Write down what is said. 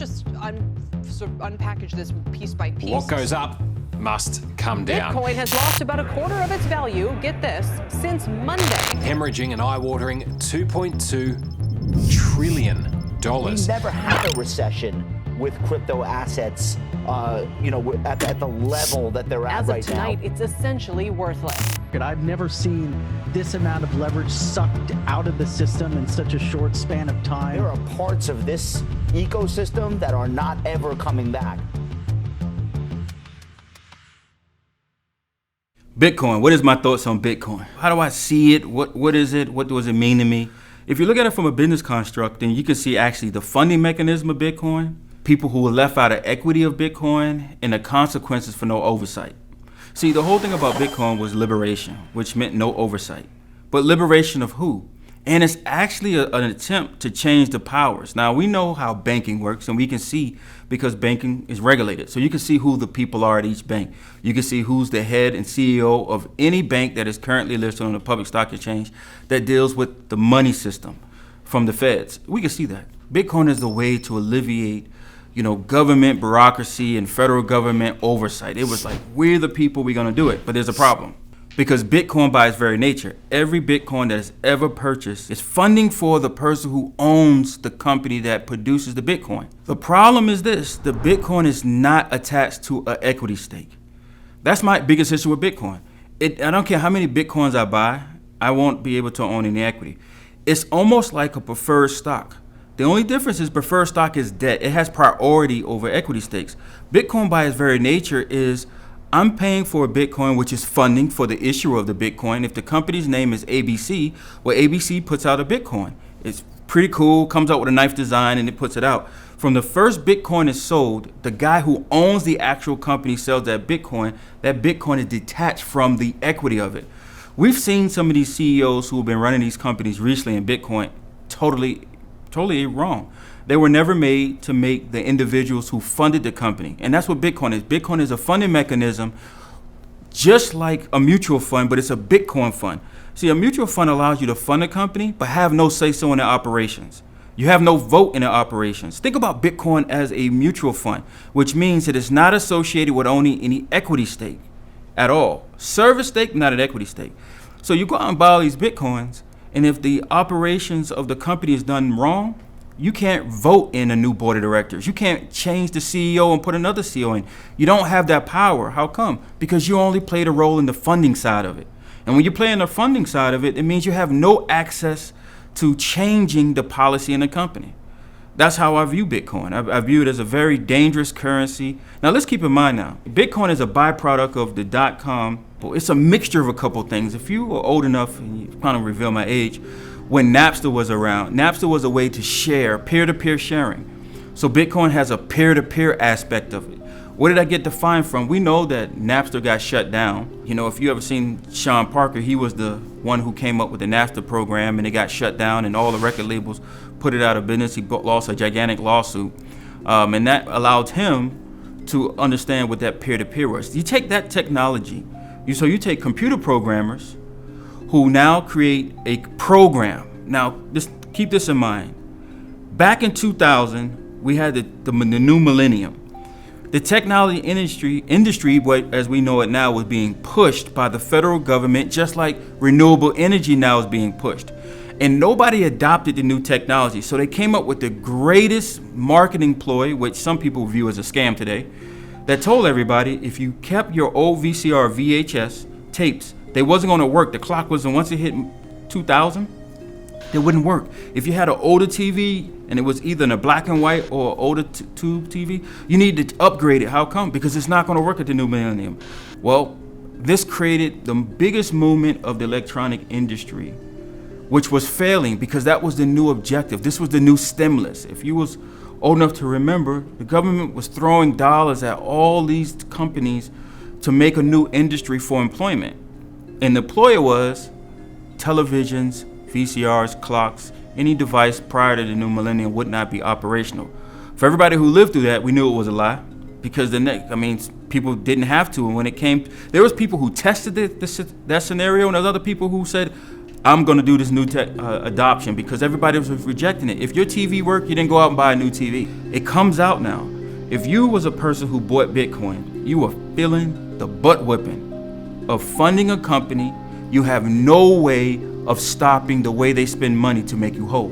just sort of unpackage this piece by piece. What goes up must come down. Bitcoin has lost about a quarter of its value, get this, since Monday. Hemorrhaging an eye-watering $2.2 trillion. We never had a recession with crypto assets, at the level that they're at right now. As of tonight, it's essentially worthless. I've never seen this amount of leverage sucked out of the system in such a short span of time. There are parts of this ecosystem that are not ever coming back. Bitcoin, what is my thoughts on Bitcoin? How do I see it? What is it? What does it mean to me? If you look at it from a business construct, then you can see actually the funding mechanism of Bitcoin, people who were left out of equity of Bitcoin, and the consequences for no oversight. See, the whole thing about Bitcoin was liberation, which meant no oversight. But liberation of who? And it's actually an attempt to change the powers. Now, we know how banking works, and we can see because banking is regulated. So you can see who the people are at each bank. You can see who's the head and CEO of any bank that is currently listed on the public stock exchange that deals with the money system from the feds. We can see that. Bitcoin is the way to alleviate government bureaucracy and federal government oversight. It was like, we're the people, we're gonna do it. But there's a problem. Because Bitcoin by its very nature, every Bitcoin that is ever purchased is funding for the person who owns the company that produces the Bitcoin. The problem is this, the Bitcoin is not attached to an equity stake. That's my biggest issue with Bitcoin. I don't care how many Bitcoins I buy, I won't be able to own any equity. It's almost like a preferred stock. The only difference is preferred stock is debt. It has priority over equity stakes. Bitcoin by its very nature is, I'm paying for a Bitcoin, which is funding for the issuer of the Bitcoin. If the company's name is ABC, well, ABC puts out a Bitcoin. It's pretty cool, comes out with a nice design, and it puts it out. From the first Bitcoin is sold, the guy who owns the actual company sells that Bitcoin is detached from the equity of it. We've seen some of these CEOs who have been running these companies recently in Bitcoin totally wrong. They were never made to make the individuals who funded the company. And that's what Bitcoin is. Bitcoin is a funding mechanism just like a mutual fund, but it's a Bitcoin fund. See, a mutual fund allows you to fund a company, but have no say-so in their operations. You have no vote in their operations. Think about Bitcoin as a mutual fund, which means it is not associated with owning any equity stake at all. Service stake, not an equity stake. So you go out and buy all these Bitcoins, and if the operations of the company is done wrong, you can't vote in a new board of directors. You can't change the CEO and put another CEO in. You don't have that power. How come? Because you only played a role in the funding side of it. And when you play in the funding side of it, it means you have no access to changing the policy in the company. That's how I view Bitcoin. I view it as a very dangerous currency. Now let's keep in mind now, Bitcoin is a byproduct of the .com. It's a mixture of a couple things. If you were old enough, and you kind of reveal my age, when Napster was around, Napster was a way to share, peer-to-peer sharing. So Bitcoin has a peer-to-peer aspect of it. Where did I get defined from? We know that Napster got shut down. If you ever seen Sean Parker, he was the one who came up with the Napster program, and it got shut down and all the record labels put it out of business. He lost a gigantic lawsuit. And that allowed him to understand what that peer-to-peer was. You take that technology, you take computer programmers who now create a program. Now, keep this in mind. Back in 2000, we had the new millennium. The technology industry, as we know it now, was being pushed by the federal government, just like renewable energy now is being pushed. And nobody adopted the new technology. So they came up with the greatest marketing ploy, which some people view as a scam today, that told everybody if you kept your old VCR, VHS tapes, they wasn't going to work. The clock wasn't, once it hit 2000, it wouldn't work. If you had an older TV and it was either in a black and white or older tube TV, you need to upgrade it. How come? Because it's not going to work at the new millennium. Well, this created the biggest movement of the electronic industry, which was failing because that was the new objective. This was the new stimulus. If you was old enough to remember, the government was throwing dollars at all these companies to make a new industry for employment. And the ploy was televisions, VCRs, clocks, any device prior to the new millennium would not be operational. For everybody who lived through that, we knew it was a lie because people didn't have to. And when it came, there was people who tested that scenario, and there's other people who said, I'm gonna do this new tech adoption because everybody was rejecting it. If your TV worked, you didn't go out and buy a new TV. It comes out now. If you was a person who bought Bitcoin, you were feeling the butt whipping of funding a company. You have no way of stopping the way they spend money to make you whole.